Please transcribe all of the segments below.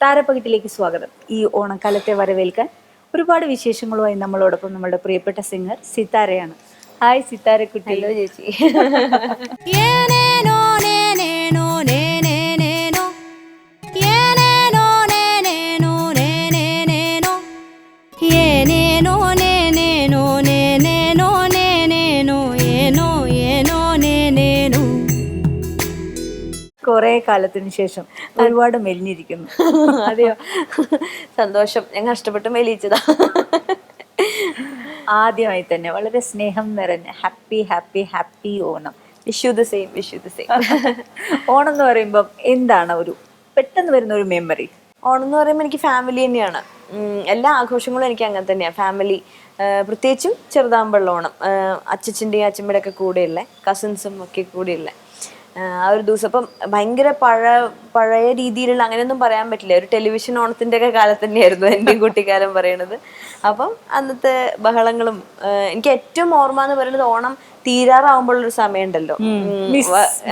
താരപ്പകിട്ടിലേക്ക് സ്വാഗതം. ഈ ഓണക്കാലത്തെ വരവേൽക്കാൻ ഒരുപാട് വിശേഷങ്ങളുമായി നമ്മളോടൊപ്പം നമ്മുടെ പ്രിയപ്പെട്ട സിംഗർ സിത്താരയാണ്. ഹായ് സിത്താരക്കുട്ടി. ഹലോ ചേച്ചി. കുറെ കാലത്തിന് ശേഷം ഒരുപാട് മെലിഞ്ഞിരിക്കുന്നു. അതെയോ, സന്തോഷം. ഞാൻ കഷ്ടപ്പെട്ട് മെലിയിച്ചതാ. ആദ്യമായി തന്നെ വളരെ സ്നേഹം നിറഞ്ഞ happy happy happy Onam. Vishu the same, Vishu the same. Onam എന്ന് പറയുമ്പം എന്താണ് ഒരു പെട്ടെന്ന് വരുന്ന ഒരു മെമ്മറി? ഓണം എന്ന് പറയുമ്പോൾ എനിക്ക് ഫാമിലി തന്നെയാണ്. എല്ലാ ആഘോഷങ്ങളും എനിക്ക് അങ്ങനെ തന്നെയാണ്. ഫാമിലി, പ്രത്യേകിച്ചും ചെറുതാകുമ്പോഴുള്ള ഓണം, അച്ഛൻ്റെയും അച്ഛമ്മയുടെ ഒക്കെ കൂടെയുള്ള കസിൻസും ഒക്കെ കൂടെയുള്ള ആ ഒരു ദിവസം. അപ്പം ഭയങ്കര പഴയ രീതിയിലുള്ള അങ്ങനെയൊന്നും പറയാൻ പറ്റില്ല. ഒരു ടെലിവിഷൻ ഓണത്തിന്റെ ഒക്കെ കാലത്ത് തന്നെയായിരുന്നു എന്റെയും കുട്ടിക്കാലം പറയണത്. അപ്പം അന്നത്തെ ബഹളങ്ങളും, എനിക്ക് ഏറ്റവും ഓർമ്മ എന്ന് പറയുന്നത് ഓണം തീരാറാവുമ്പോഴൊരു സമയമുണ്ടല്ലോ,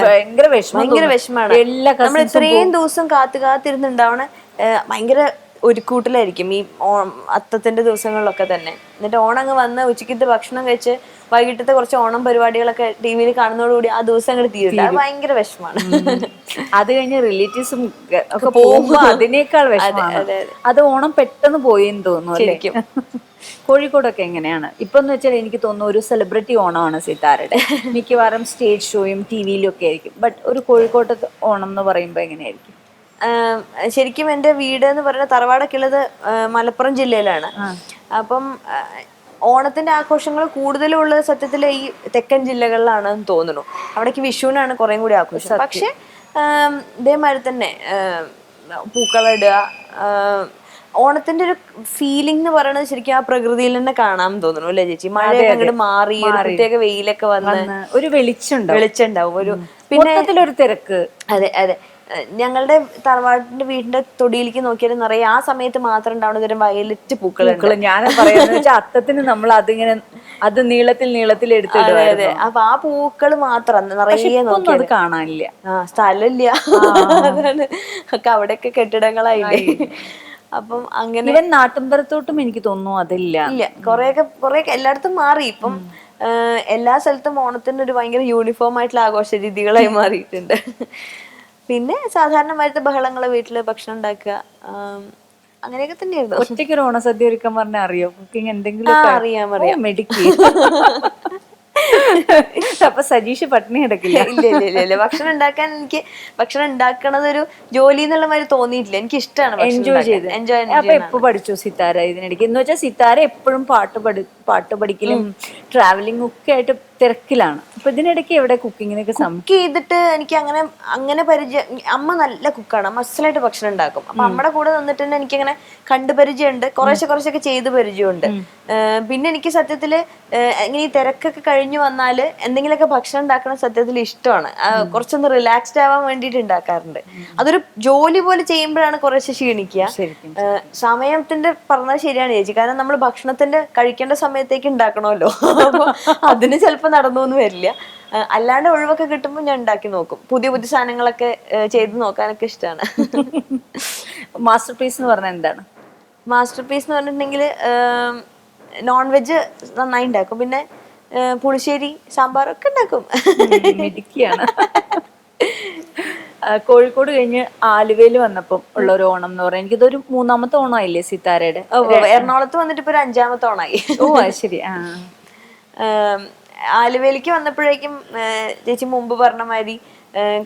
ഭയങ്കര വിഷമാണ്. നമ്മൾ ഇത്രയും ദിവസം കാത്തിരുന്നുണ്ടാവണ ഭയങ്കര ഒരു കൂട്ടിലായിരിക്കും ഈ അത്തത്തിന്റെ ദിവസങ്ങളിലൊക്കെ തന്നെ. എന്നിട്ട് ഓണം അങ്ങ് വന്ന് ഉച്ചക്കത്തെ ഭക്ഷണം കഴിച്ച് വൈകിട്ടത്തെ കുറച്ച് ഓണം പരിപാടികളൊക്കെ ടി വിയിൽ കാണുന്നതോടുകൂടി ആ ദിവസം അങ്ങോട്ട് തീരില്ല. അത് ഭയങ്കര വിഷമാണ്. അത് കഴിഞ്ഞ് റിലേറ്റീവ്സും ഒക്കെ പോകുമ്പോ അതിനേക്കാൾ വിഷമാണ്. അത് ഓണം പെട്ടെന്ന് പോയെന്ന് തോന്നുന്നു ശരിക്കും. കോഴിക്കോടൊക്കെ എങ്ങനെയാണ് ഇപ്പൊ എന്ന് വെച്ചാൽ? എനിക്ക് തോന്നുന്നു ഒരു സെലിബ്രിറ്റി ഓണമാണ് സിത്താരയുടെ. മിക്കവാറും സ്റ്റേജ് ഷോയും ടി വിയിലും ഒക്കെ ആയിരിക്കും. ബട്ട് ഒരു കോഴിക്കോട്ടത്തെ ഓണം എന്ന് പറയുമ്പോ എങ്ങനെയായിരിക്കും? ശരിക്കും എൻ്റെ വീട് എന്ന് പറയുന്നത് തറവാടൊക്കെ ഉള്ളത് മലപ്പുറം ജില്ലയിലാണ്. അപ്പം ഓണത്തിന്റെ ആഘോഷങ്ങൾ കൂടുതലും ഉള്ളത് സത്യത്തിൽ ഈ തെക്കൻ ജില്ലകളിലാണെന്ന് തോന്നുന്നു. അവിടേക്ക് വിഷുവിനാണ് കുറേ കൂടി ആഘോഷം. പക്ഷെ ഇതേമാതിരി തന്നെ പൂക്കളിടുക, ഓണത്തിന്റെ ഒരു ഫീലിംഗ് എന്ന് പറയുന്നത് ശരിക്കും ആ പ്രകൃതിയിൽ തന്നെ കാണാൻ തോന്നുന്നു അല്ലേ ചേച്ചി? മഴയൊക്കെ അങ്ങോട്ട് മാറി ഒരു പ്രത്യേക വെയിലൊക്കെ വന്ന് ഒരു വെളിച്ചുണ്ടാവും. ഒരു പിന്നെ ഒരു തിരക്ക്. അതെ അതെ. ഞങ്ങളുടെ തറവാടിന്റെ വീടിന്റെ തൊടിയിലേക്ക് നോക്കിയാലും നിറയെ ആ സമയത്ത് മാത്രം ഉണ്ടാവുന്ന തരം വയലറ്റ് പൂക്കളുണ്ട്. ഞാൻ പറയുന്നത് അത്തത്തിന് നമ്മൾ അതിങ്ങനെ അത് നീളത്തിൽ എടുത്തിടും. അതെ. അപ്പൊ ആ പൂക്കൾ മാത്രം നിറയെ നോക്കിയത് കാണാനില്ല. സ്ഥലമില്ല. അതാണ് ഒക്കെ അവിടെയൊക്കെ കെട്ടിടങ്ങളായില്ലേ. അപ്പം അങ്ങനെ നാട്ടിൻപുറത്തോട്ടും എനിക്ക് തോന്നുന്നു അതില്ല. ഇല്ല, കൊറേയൊക്കെ എല്ലായിടത്തും മാറി. ഇപ്പം എല്ലാ സ്ഥലത്തും ഓണത്തിന് ഒരു ഭയങ്കര യൂണിഫോം ആയിട്ടുള്ള ആഘോഷ രീതികളായി മാറിയിട്ടുണ്ട്. പിന്നെ സാധാരണമായിട്ട് ബഹളങ്ങള്, വീട്ടില് ഭക്ഷണം ഉണ്ടാക്കുക, അങ്ങനെയൊക്കെ തന്നെയായിരുന്നു. ഒറ്റയ്ക്ക് ഒരു ഓണസദ്യ ഒരുക്കാൻ പറഞ്ഞാൽ അറിയോ? കുക്കിംഗ് എന്തെങ്കിലും? അറിയാം. മെഡിക്കി. അപ്പൊ സജീഷ് പട്ടിണി കിടക്കില്ല? ഇല്ല. ഭക്ഷണം ഉണ്ടാക്കണത് ഒരു ജോലി എന്നുള്ള മാതിരി തോന്നിയിട്ടില്ല. എനിക്ക് ഇഷ്ടമാണ്. എൻജോയ്. അപ്പൊ എപ്പോ പഠിച്ചു സിത്താര ഇതിനിടയ്ക്ക്? എന്ന് വെച്ചാൽ സിത്താര എപ്പോഴും പാട്ട് പഠിക്കലും ട്രാവലിംഗും ഒക്കെ ആയിട്ട് തിരക്കിലാണ്. അപ്പൊ ഇതിനിടയ്ക്ക് എവിടെ കുക്കിങ്ങിനൊക്കെ? കുക്ക് ചെയ്തിട്ട് എനിക്ക് അങ്ങനെ പരിചയം. അമ്മ നല്ല കുക്കാണ്, മസ്സലായിട്ട് ഭക്ഷണം ഉണ്ടാക്കും. അപ്പൊ അമ്മയുടെ കൂടെ നിന്നിട്ട് തന്നെ എനിക്കങ്ങനെ കണ്ടു പരിചയമുണ്ട്. കുറച്ചൊക്കെ ചെയ്ത് പരിചയമുണ്ട്. പിന്നെ എനിക്ക് സത്യത്തില് ഇങ്ങനെ ഈ തിരക്കൊക്കെ കഴിഞ്ഞു വന്നാല് എന്തെങ്കിലുമൊക്കെ ഭക്ഷണം ഉണ്ടാക്കണം സത്യത്തിൽ ഇഷ്ടമാണ്. കുറച്ചൊന്ന് റിലാക്സ്ഡ് ആവാൻ വേണ്ടിയിട്ട് ഉണ്ടാക്കാറുണ്ട്. അതൊരു ജോലി പോലെ ചെയ്യുമ്പോഴാണ് കുറച്ച് ക്ഷീണിക്കുക. സമയത്തിന്റെ പറഞ്ഞത് ശരിയാണ് ചേച്ചി. കാരണം നമ്മൾ ഭക്ഷണത്തിന്റെ കഴിക്കേണ്ട സമയത്തേക്ക് ഉണ്ടാക്കണമല്ലോ. അപ്പൊ അതിന് ചിലപ്പോൾ നടന്നൊന്നും വരില്ല. അല്ലാണ്ട് ഒഴിവൊക്കെ കിട്ടുമ്പോൾ ഞാൻ ഉണ്ടാക്കി നോക്കും. പുതിയ സാധനങ്ങളൊക്കെ ചെയ്ത് നോക്കാനൊക്കെ ഇഷ്ടമാണ്. മാസ്റ്റർ പീസ് എന്ന് പറഞ്ഞാൽ എന്താണ്? മാസ്റ്റർ പീസ് എന്ന് പറഞ്ഞിട്ടുണ്ടെങ്കിൽ നോൺ വെജ് നന്നായി ഉണ്ടാക്കും. പിന്നെ പുളിശ്ശേരി, സാമ്പാറൊക്കെ ഉണ്ടാക്കും. മിടുക്കിയാണ്. കോഴിക്കോട് കഴിഞ്ഞ് ആലുവയിൽ വന്നപ്പം ഉള്ള ഒരു ഓണം എന്ന് പറയാൻ എനിക്കിതൊരു മൂന്നാമത്തെ ഓണമായില്ലേ സിത്താരയുടെ? എറണാകുളത്ത് വന്നിട്ട് ഇപ്പൊ ഒരു 5ാമത്തെ ഓണമായി. ഓ ശരി. ആലുവയിലേക്ക് വന്നപ്പോഴേക്കും ചേച്ചി മുമ്പ് പറഞ്ഞ മാതിരി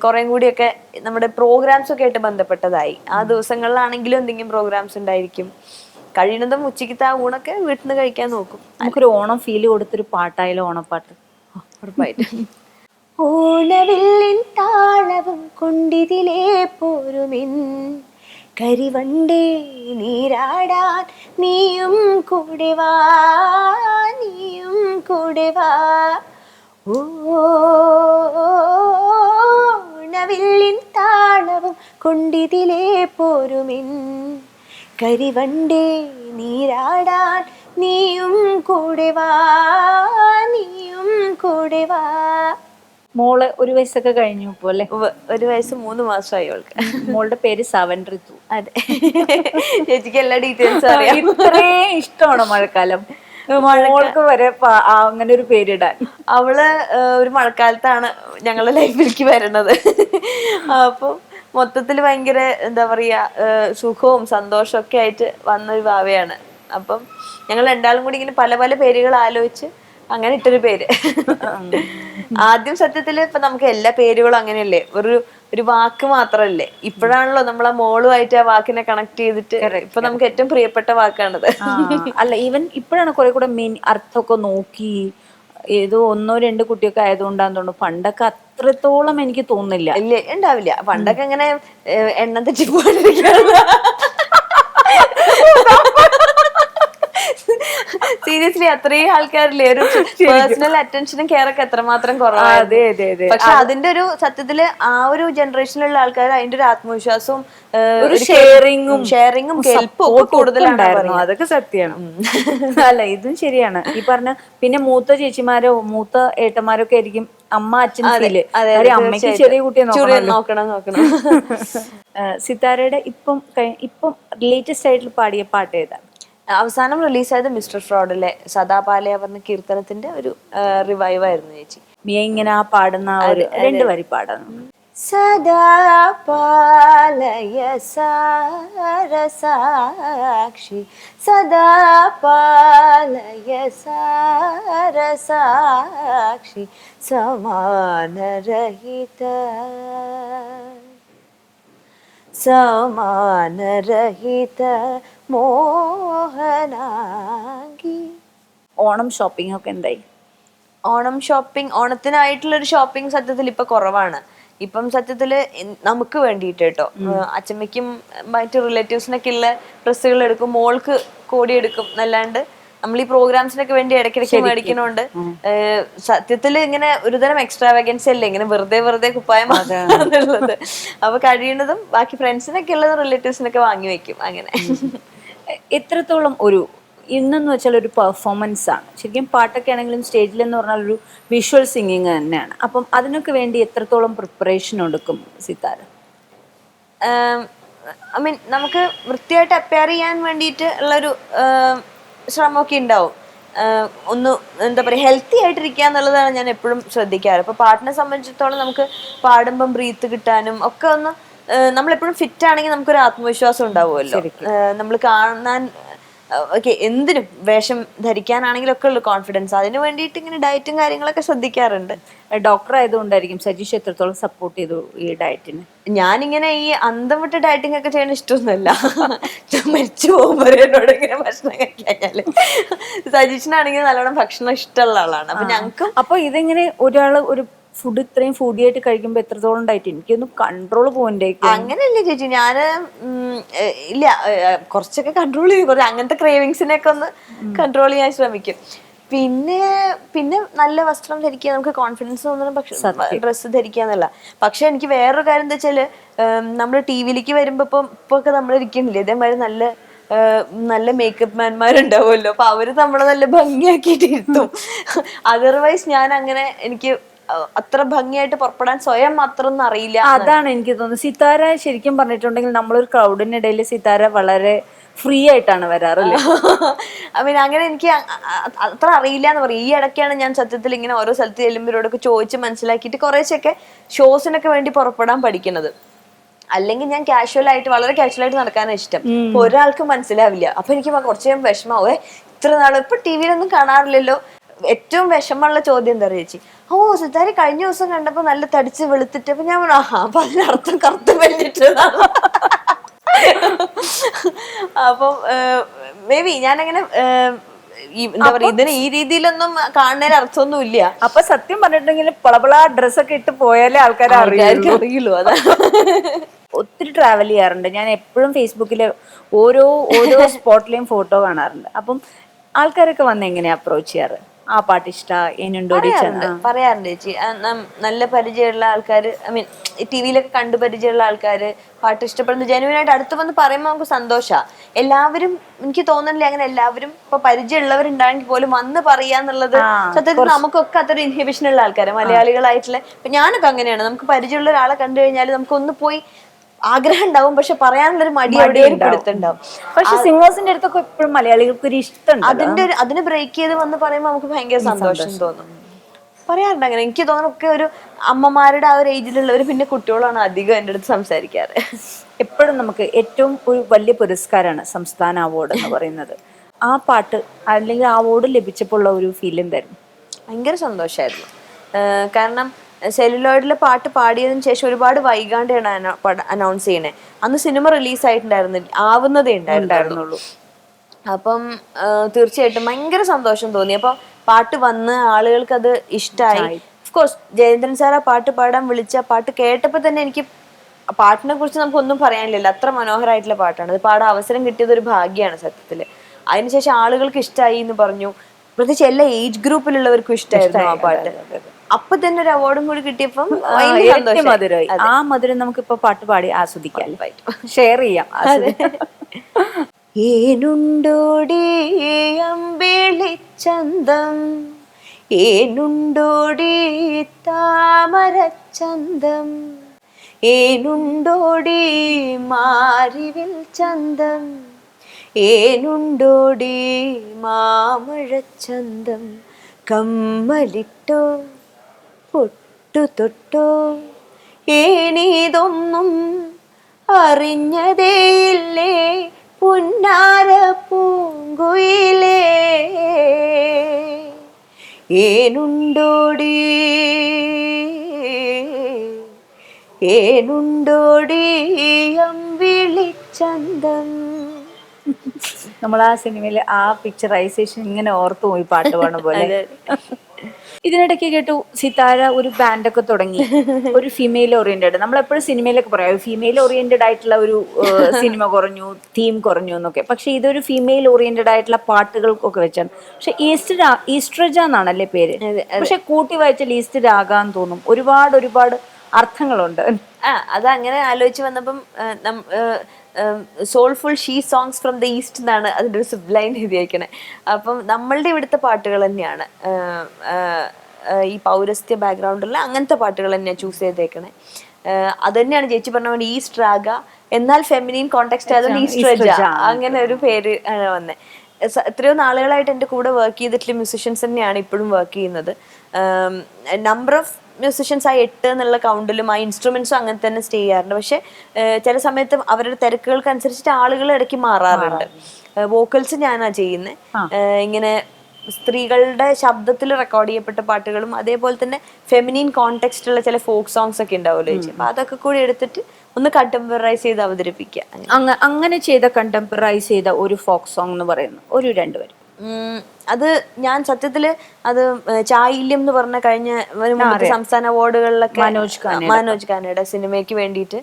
കുറേ കൂടിയൊക്കെ നമ്മുടെ പ്രോഗ്രാംസ് ഒക്കെ ആയിട്ട് ബന്ധപ്പെട്ടതായി. ആ ദിവസങ്ങളിലാണെങ്കിലും എന്തെങ്കിലും പ്രോഗ്രാംസ് ഉണ്ടായിരിക്കും. കഴിയുന്നതും ഉച്ചയ്ക്കത്തെ ഊണൊക്കെ വീട്ടിൽ നിന്ന് കഴിക്കാൻ നോക്കും. നമുക്കൊരു ഓണം ഫീല് കൊടുത്തൊരു പാട്ടായാലും ഓണപ്പാട്ട് ഉറപ്പായിട്ടും. ഓണവില്ലിൻ താളവും കൊണ്ടിതിലേ പോരുമിൻ കരിവണ്ടേ നീരാടാൻ നീയും കൂടെ വാ. ഓണവില്ലിൻ താളവും കൊണ്ടിതിലേ പോരുമിൻ കരിവണ്ടേ നീരാടാൻ നീയും കൂടെ വാ. മോള് 1 വയസ്സൊക്കെ കഴിഞ്ഞു ഇപ്പൊ അല്ലെ? 1 വയസ്സ് 3 മാസമായി അവൾക്ക്. മോളുടെ പേര് സവൻ ഋതു. അതെ, ചേച്ചിക്ക് എല്ലാ ഡീറ്റെയിൽസും അറിയാം. ഇത്രയും ഇഷ്ടമാണ് മഴക്കാലം, മോൾക്ക് വരെ അങ്ങനെ ഒരു പേരിടാൻ. അവള് ഒരു മഴക്കാലത്താണ് ഞങ്ങളുടെ ലൈഫിലേക്ക് വരണത്. അപ്പൊ മൊത്തത്തിൽ ഭയങ്കര എന്താ പറയാ സുഖവും സന്തോഷവും ഒക്കെ ആയിട്ട് വന്നൊരു ഭാവയാണ്. അപ്പം ഞങ്ങൾ രണ്ടാളും കൂടി ഇങ്ങനെ പല പല പേരുകൾ ആലോചിച്ച് അങ്ങനെ ഇട്ടൊരു പേര്. ആദ്യം സത്യത്തില് ഇപ്പൊ നമുക്ക് എല്ലാ പേരുകളും അങ്ങനെയല്ലേ, ഒരു വാക്ക് മാത്രല്ലേ. ഇപ്പോഴാണല്ലോ നമ്മളെ മോളുമായിട്ട് ആ വാക്കിനെ കണക്ട് ചെയ്തിട്ട് ഇപ്പൊ നമുക്ക് ഏറ്റവും പ്രിയപ്പെട്ട വാക്കാണത്. അല്ല, ഈവൻ ഇപ്പോഴാണ് കുറെ കൂടെ മീൻ അർത്ഥമൊക്കെ നോക്കി ഏതോ 1-2 കുട്ടിയൊക്കെ ആയതുകൊണ്ടാന്ന് തോന്നുന്നു. പണ്ടൊക്കെ അത്രത്തോളം എനിക്ക് തോന്നുന്നില്ല. ഇല്ലേ, ഉണ്ടാവില്ല. പണ്ടൊക്കെ ഇങ്ങനെ എണ്ണം തെറ്റി പോകാണ്ടിരിക്കുകയാണ്. സീരിയസ്ലി അത്രയും ആൾക്കാരില്ലേ, ഒരു പേഴ്സണൽ അറ്റൻഷനും കെയർ ഒക്കെ എത്രമാത്രം കുറവാണ്. പക്ഷെ അതിന്റെ ഒരു സത്യത്തില് ആ ഒരു ജനറേഷനിലുള്ള ആൾക്കാർ അതിന്റെ ഒരു ആത്മവിശ്വാസവും ഷെയറിങ്ങും കെൽപ്പും ഒക്കെ കൂടുതലുണ്ടായിരുന്നു. അതൊക്കെ സത്യമാണ്. അല്ല, ഇതും ശരിയാണ് ഈ പറഞ്ഞ. പിന്നെ മൂത്ത ചേച്ചിമാരോ മൂത്ത ഏട്ടന്മാരോ ഒക്കെ ആയിരിക്കും അമ്മ അച്ഛൻ ഫീല്. അമ്മയ്ക്ക് ചെറിയ കുട്ടിയെ നോക്കണം. സിത്താരയുടെ ഇപ്പം ലേറ്റസ്റ്റ് ആയിട്ട് പാടിയ പാട്ട് ഏതാ? അവസാനം റിലീസായത് മിസ്റ്റർ ഫ്രോഡിലെ സദാപാലയ പറഞ്ഞ കീർത്തനത്തിന്റെ ഒരു റിവൈവ് ആയിരുന്നു ചേച്ചി. മിയ ഇങ്ങനെ ആ പാടുന്ന 2 വരി പാടാം. സദാപാലയ സാരസാക്ഷി സദാപാലയ സാരസാക്ഷി സമാനരഹിത സമാനരഹിത മോഹനാംഗി. ഓണം ഷോപ്പിംഗ് ഒക്കെ എന്തായി? ഓണത്തിനായിട്ടുള്ളൊരു ഷോപ്പിംഗ് സത്യത്തിൽ ഇപ്പൊ കുറവാണ്. ഇപ്പം സത്യത്തില് നമുക്ക് വേണ്ടിയിട്ട് കേട്ടോ, അച്ഛമ്മയ്ക്കും മറ്റു റിലേറ്റീവ്സിനൊക്കെ ഉള്ള ഡ്രസ്സുകൾ എടുക്കും, മോൾക്ക് കോടി എടുക്കും എന്നല്ലാണ്ട് നമ്മൾ ഈ പ്രോഗ്രാംസിനൊക്കെ വേണ്ടി ഇടയ്ക്കിടയ്ക്ക് മേടിക്കണോണ്ട് സത്യത്തില് ഇങ്ങനെ ഒരുതരം എക്സ്ട്രാവഗൻസി അല്ലേ, ഇങ്ങനെ വെറുതെ കുപ്പായം എന്നുള്ളത്. അപ്പൊ കഴിയുന്നതും ബാക്കി ഫ്രണ്ട്സിനൊക്കെ ഉള്ളതും റിലേറ്റീവ്സിനൊക്കെ വാങ്ങി വെക്കും. അങ്ങനെ എത്രത്തോളം ഒരു ഇന്നെന്ന് വെച്ചാൽ ഒരു പെർഫോമൻസ് ആണ് ശരിക്കും. പാട്ടൊക്കെ ആണെങ്കിലും സ്റ്റേജിൽ എന്ന് പറഞ്ഞാൽ ഒരു വിഷ്വൽ സിംഗിങ് തന്നെയാണ്. അപ്പം അതിനൊക്കെ വേണ്ടി എത്രത്തോളം പ്രിപ്പറേഷൻ എടുക്കും സിത്താര? ഐ മീൻ നമുക്ക് വൃത്തിയായിട്ട് അപ്പയർ ചെയ്യാൻ വേണ്ടിയിട്ട് ഉള്ളൊരു ശ്രമമൊക്കെ ഉണ്ടാവും. ഒന്ന് എന്താ പറയുക, ഹെൽത്തി ആയിട്ടിരിക്കുക എന്നുള്ളതാണ് ഞാൻ എപ്പോഴും ശ്രദ്ധിക്കാറ്. ഇപ്പൊ പാട്ടിനെ സംബന്ധിച്ചിടത്തോളം നമുക്ക് പാടുമ്പം ബ്രീത്ത് കിട്ടാനും ഒക്കെ ഒന്ന് നമ്മളെപ്പോഴും ഫിറ്റ് ആണെങ്കിൽ നമുക്കൊരു ആത്മവിശ്വാസം ഉണ്ടാവുമല്ലോ. നമ്മൾ കാണാൻ ഓക്കെ എന്തിനും വേഷം ധരിക്കാനാണെങ്കിലൊക്കെ ഉള്ള കോൺഫിഡൻസ്, അതിന് വേണ്ടിയിട്ട് ഇങ്ങനെ ഡയറ്റും കാര്യങ്ങളൊക്കെ ശ്രദ്ധിക്കാറുണ്ട്. ഡോക്ടർ ആയതുകൊണ്ടായിരിക്കും സജീഷ് എത്രത്തോളം സപ്പോർട്ട് ചെയ്തു ഈ ഡയറ്റിന്? ഞാനിങ്ങനെ ഈ അന്തം വിട്ട് ഡയറ്റിംഗ് ഒക്കെ ചെയ്യണ ഇഷ്ടമൊന്നുമല്ല. മരിച്ചു പോകുമ്പോൾ എന്നോട് ഇങ്ങനെ ഭക്ഷണം കഴിക്കാഞ്ഞാല്. സജീഷിനാണെങ്കിൽ നല്ലോണം ഭക്ഷണം ഇഷ്ടമുള്ള ആളാണ്. അപ്പൊ ഞങ്ങൾക്കും. അപ്പൊ ഇതെങ്ങനെ ഒരാള് ഒരു ഫുഡ് ഇത്രയും ഫുഡി ആയിട്ട് കഴിക്കുമ്പോ എത്രത്തോളം ഡയറ്റ്? എനിക്കൊന്ന് കൺട്രോൾ പോകണ്ടേ? അങ്ങനെയല്ലേ ചേച്ചി, ഞാന് ഇല്ല കുറച്ചൊക്കെ കൺട്രോൾ ചെയ്യും. അങ്ങനത്തെ ക്രേവിങ്സിനെയൊക്കെ ഒന്ന് കൺട്രോൾ ചെയ്യാൻ ശ്രമിക്കും. പിന്നെ നല്ല വസ്ത്രം ധരിക്കുക, നമുക്ക് കോൺഫിഡൻസ് തോന്നണം. പക്ഷെ ഡ്രസ്സ് ധരിക്കുക എന്നല്ല. പക്ഷെ എനിക്ക് വേറൊരു കാര്യം എന്താ വെച്ചാല്, നമ്മള് ടി വിയിലേക്ക് വരുമ്പോ ഇപ്പൊക്കെ നമ്മൾ ഇരിക്കണില്ലേ, ഇതേമാതിരി നല്ല മേക്കപ്പ് മാൻമാരുണ്ടാവുമല്ലോ. അപ്പൊ അവര് നമ്മളെ നല്ല ഭംഗിയാക്കിയിട്ട് ഇരുത്തും. അതർവൈസ് ഞാൻ അങ്ങനെ എനിക്ക് അത്ര ഭംഗിയായിട്ട് പുറപ്പെടാൻ സ്വയം മാത്രമൊന്നും അറിയില്ല. അതാണ് എനിക്ക് തോന്നുന്നത്. സിത്താര ശരിക്കും പറഞ്ഞിട്ടുണ്ടെങ്കിൽ നമ്മളൊരു ക്രൗഡിനിടയിൽ സിത്താര വളരെ ഫ്രീ ആയിട്ടാണ് വരാറല്ലേ? ഐ മീൻ അങ്ങനെ എനിക്ക് അത്ര അറിയില്ല എന്ന് പറയും. ഈ ഇടയ്ക്കാണ് ഞാൻ സത്യത്തിൽ ഇങ്ങനെ ഓരോ സ്ഥലത്ത് ചെല്ലുമ്പോഴോടൊക്കെ ചോദിച്ച് മനസ്സിലാക്കിയിട്ട് കുറേശ്ശൊക്കെ ഷോസിനൊക്കെ വേണ്ടി പുറപ്പെടാൻ പഠിക്കുന്നത്. അല്ലെങ്കിൽ ഞാൻ വളരെ കാഷ്വൽ ആയിട്ട് നടക്കാനാണ് ഇഷ്ടം. അപ്പൊ ഒരാൾക്ക് മനസ്സിലാവില്ല. അപ്പൊ എനിക്ക് കുറച്ച് വിഷമാവേ, ഇത്ര നാള് ഇപ്പൊ ടി വിയിലൊന്നും കാണാറില്ലല്ലോ. ഏറ്റവും വിഷമമുള്ള ചോദ്യം എന്താ പറയുക ചേച്ചി, സിത്താര കഴിഞ്ഞ ദിവസം കണ്ടപ്പോ നല്ല തടിച്ച് വെളുത്തിട്ട്. അപ്പൊ ഞാൻ അപ്പൊ അതിനർത്ഥം കറുത്ത് വെള്ളിട്ടതാണ്. അപ്പം മേ ബി ഞാനങ്ങനെ എന്താ പറയാ, ഇതിന് ഈ രീതിയിലൊന്നും കാണുന്നതിന് അർത്ഥമൊന്നും ഇല്ല. അപ്പൊ സത്യം പറഞ്ഞിട്ടുണ്ടെങ്കിൽ പളപള ഡ്രസ്സൊക്കെ ഇട്ട് പോയാലേ ആൾക്കാർക്ക് അറിയുള്ളൂ. അതാ. ഒത്തിരി ട്രാവൽ ചെയ്യാറുണ്ട് ഞാൻ. എപ്പോഴും ഫേസ്ബുക്കില് ഓരോ സ്പോട്ടിലെയും ഫോട്ടോ കാണാറുണ്ട്. അപ്പം ആൾക്കാരൊക്കെ വന്ന് എങ്ങനെയാ അപ്രോച്ച് ചെയ്യാറ്? ആ പാട്ട് ഇഷ്ട ഏനുണ്ടോടി പറയാറുണ്ട് ചേച്ചി. നല്ല പരിചയമുള്ള ആൾക്കാര്, ഐ മീൻ ടിവിയിലൊക്കെ കണ്ടു പരിചയമുള്ള ആൾക്കാര് പാട്ട് ഇഷ്ടപ്പെടുന്ന ജെനുവിനായിട്ട് അടുത്ത് വന്ന് പറയുമ്പോൾ നമുക്ക് സന്തോഷാ. എല്ലാവരും എനിക്ക് തോന്നുന്നില്ല അങ്ങനെ എല്ലാവരും ഇപ്പൊ പരിചയമുള്ളവരുണ്ടാണെങ്കിൽ പോലും വന്ന് പറയാന്നുള്ളത് സത്യത്തിൽ നമുക്കൊക്കെ അത്ര ഇൻഹിബിഷൻ ഉള്ള ആൾക്കാര് മലയാളികളായിട്ടുള്ള. ഇപ്പൊ ഞാനൊക്കെ അങ്ങനെയാണ്, നമുക്ക് പരിചയമുള്ള ഒരാളെ കണ്ടു കഴിഞ്ഞാൽ നമുക്കൊന്ന് പോയി ആഗ്രഹം ഉണ്ടാവും, പക്ഷെ പറയാനുള്ളൊരു മടി എവിടെയുണ്ടാവും. പക്ഷെ സിംഗേഴ്സിന്റെ അടുത്തൊക്കെ എപ്പോഴും മലയാളികൾക്ക് ഒരു ഇഷ്ടം, അതിന് ബ്രേക്ക് ചെയ്ത് വന്ന് പറയുമ്പോൾ നമുക്ക് ഭയങ്കര സന്തോഷം തോന്നും. പറയാറുണ്ട് അങ്ങനെ. എനിക്ക് തോന്നുന്നു ഒക്കെ ഒരു അമ്മമാരുടെ ആ ഒരു ഏജിലുള്ളവർ പിന്നെ കുട്ടികളാണ് അധികം എൻ്റെ അടുത്ത് സംസാരിക്കാറ്. എപ്പോഴും നമുക്ക് ഏറ്റവും ഒരു വലിയ പുരസ്കാരമാണ് സംസ്ഥാന അവാർഡ് എന്ന് പറയുന്നത്. ആ പാട്ട് അല്ലെങ്കിൽ ആ അവാർഡ് ലഭിച്ചപ്പോൾ ഉള്ള ഒരു ഫീൽ എന്തായിരുന്നു? ഭയങ്കര സന്തോഷമായിരുന്നു. കാരണം സെല്ലുലോയിഡിലെ പാട്ട് പാടിയതിനു ശേഷം ഒരുപാട് വൈകാണ്ടാണ് അനൗൺസ് ചെയ്യണേ. അന്ന് സിനിമ ആവുന്നതേ ഉണ്ടായിരുന്നുള്ളൂ. അപ്പം തീർച്ചയായിട്ടും ഭയങ്കര സന്തോഷം തോന്നി. അപ്പൊ പാട്ട് വന്ന് ആളുകൾക്ക് അത് ഇഷ്ടമായി. ഓഫ്കോഴ്സ് ജയേന്ദ്രൻ സാർ ആ പാട്ട് പാടാൻ വിളിച്ച പാട്ട് കേട്ടപ്പോൾ തന്നെ എനിക്ക് പാട്ടിനെ കുറിച്ച് നമുക്കൊന്നും പറയാനില്ലല്ലോ, അത്ര മനോഹരമായിട്ടുള്ള പാട്ടാണ്. അത് പാടാൻ അവസരം കിട്ടിയത് ഒരു ഭാഗ്യമാണ് സത്യത്തില്. അതിനുശേഷം ആളുകൾക്ക് ഇഷ്ടമായി എന്ന് പറഞ്ഞു. പ്രത്യേകിച്ച് എല്ലാ ഏജ് ഗ്രൂപ്പിലുള്ളവർക്കും ഇഷ്ടമായിരുന്നു ആ പാട്ട്. അപ്പൊ തന്നെ ഒരു അവാർഡും കൂടി കിട്ടിയപ്പം മധുരമായി. ആ മധുരം നമുക്കിപ്പോ പാട്ട് പാടി ആസ്വദിക്കാം, ഷെയർ ചെയ്യാം. ഏനുണ്ടോടി അമ്പിളിച്ചന്തം, ഏനുണ്ടോടി താമരച്ചന്തം, ഏനുണ്ടോടി മാരിവിൽ ചന്തം, ഏനുണ്ടോടി മാമഴച്ചന്തം, കമ്മലിട്ടോ പൊട്ടു തൊട്ടോ ഏനീതൊന്നും അറിഞ്ഞതേയില്ലേ പുന്നാര പൂങ്കുയിലേ, ഏനുണ്ടോടി ഏനുണ്ടോടി അമ്പിളിച്ചന്തം. നമ്മൾ ആ സിനിമയിലെ ആ പിക്ചറൈസേഷൻ ഇങ്ങനെ ഓർത്തു പോയി പാട്ട് പാടുന്ന പോലെ. ഇതിനിടയ്ക്ക് കേട്ടു സിതാര ഒരു ബാൻഡൊക്കെ തുടങ്ങി, ഒരു ഫീമെയിൽ ഓറിയന്റഡ്. നമ്മളെപ്പോഴും സിനിമയിലൊക്കെ പറയാം ഫീമെയിൽ ഓറിയന്റഡ് ആയിട്ടുള്ള ഒരു സിനിമ കുറഞ്ഞു, തീം കുറഞ്ഞു എന്നൊക്കെ. പക്ഷെ ഇതൊരു ഫീമെയിൽ ഓറിയന്റഡ് ആയിട്ടുള്ള പാട്ടുകൾക്കൊക്കെ വെച്ചാണ്. പക്ഷെ ഈസ്ട്രജ എന്നാണല്ലേ പേര്, പക്ഷെ കൂട്ടി വായിച്ചാൽ ഈസ്റ്റ് രാഗ എന്ന് തോന്നും. ഒരുപാട് അർത്ഥങ്ങളുണ്ട്. അത് അങ്ങനെ ആലോചിച്ച് വന്നപ്പം soulful she songs from the east എന്നാണ് അതിൻ്റെ ഒരു സബ്ലൈൻ എഴുതിയേക്കണേ. അപ്പം നമ്മളുടെ ഇവിടുത്തെ പാട്ടുകൾ തന്നെയാണ്, ഈ പൗരസ്ത്യ ബാക്ക്ഗ്രൗണ്ടുള്ള അങ്ങനത്തെ പാട്ടുകൾ തന്നെയാണ് ചൂസ് ചെയ്തേക്കണേ. അത് തന്നെയാണ് ചേച്ചി പറഞ്ഞ പോലെ ഈസ്റ്റ് രാഗ, എന്നാൽ ഫെമിനിൻ കോണ്ടെക്സ്റ്റ് ആയതുകൊണ്ട് ഈസ്ട്രജ, അങ്ങനെ ഒരു പേര് ആണ് വന്നത്. എത്രയോ നാളുകളായിട്ട് എൻ്റെ കൂടെ വർക്ക് ചെയ്തിട്ടുള്ള മ്യൂസിഷ്യൻസ് തന്നെയാണ് ഇപ്പോഴും വർക്ക് ചെയ്യുന്നത്. നമ്പർ ഓഫ് മ്യൂസിഷ്യൻസ് ആ 8 എന്നുള്ള കൗണ്ടിലും ആ ഇൻസ്ട്രുമെന്റ്സും അങ്ങനെ തന്നെ സ്റ്റേ ചെയ്യാറുണ്ട്. പക്ഷെ ചില സമയത്ത് അവരുടെ തിരക്കുകൾക്ക് അനുസരിച്ചിട്ട് ആളുകൾ ഇടയ്ക്ക് മാറാറുണ്ട്. വോക്കൽസ് ഞാനാ ചെയ്യുന്നത്. ഇങ്ങനെ സ്ത്രീകളുടെ ശബ്ദത്തിൽ റെക്കോർഡ് ചെയ്യപ്പെട്ട പാട്ടുകളും അതേപോലെ തന്നെ ഫെമിനിൻ കോണ്ടെക്സ്റ്റ് ഉള്ള ചില ഫോക്ക് സോങ്സ് ഒക്കെ ഉണ്ടാവുമല്ലോ ചേച്ചി, അപ്പൊ അതൊക്കെ കൂടി എടുത്തിട്ട് ഒന്ന് കണ്ടംപറൈസ് ചെയ്ത് അവതരിപ്പിക്കുക. അങ്ങനെ ചെയ്ത കണ്ടംപറൈസ് ചെയ്ത ഒരു ഫോക്ക് സോങ് എന്ന് പറയുന്നത് ഒരു 2 വരി. അത് ഞാൻ സത്യത്തില് അത് ചായില്യം എന്ന് പറഞ്ഞ കഴിഞ്ഞ സംസ്ഥാന അവാർഡുകളിലൊക്കെ മനോജ് ഖാനയുടെ സിനിമയ്ക്ക് വേണ്ടിയിട്ട്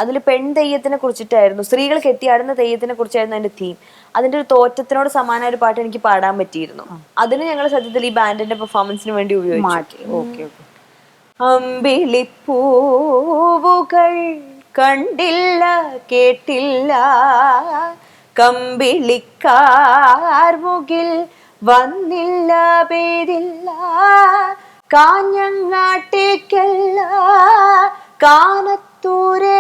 അതിൽ പെൺ തെയ്യത്തിനെ കുറിച്ചിട്ടായിരുന്നു, സ്ത്രീകൾ കെട്ടിയാടുന്ന തെയ്യത്തിനെ കുറിച്ചായിരുന്നു അതിന്റെ തീം. അതിന്റെ ഒരു തോറ്റത്തിനോട് സമാന ഒരു പാട്ട് എനിക്ക് പാടാൻ പറ്റിയിരുന്നു. അതിന് ഞങ്ങൾ സത്യത്തിൽ ഈ ബാൻഡിന്റെ പെർഫോമൻസിന് വേണ്ടി ഉപയോഗിച്ചു. അമ്പിളിപ്പൂവുകൾ കണ്ടില്ല കേട്ടില്ല, കമ്പിളിക്കാർ മുകിൽ വന്നില്ല പേരില്ല, കാഞ്ഞങ്ങാട്ടേക്കല്ല കാനത്തൂരെ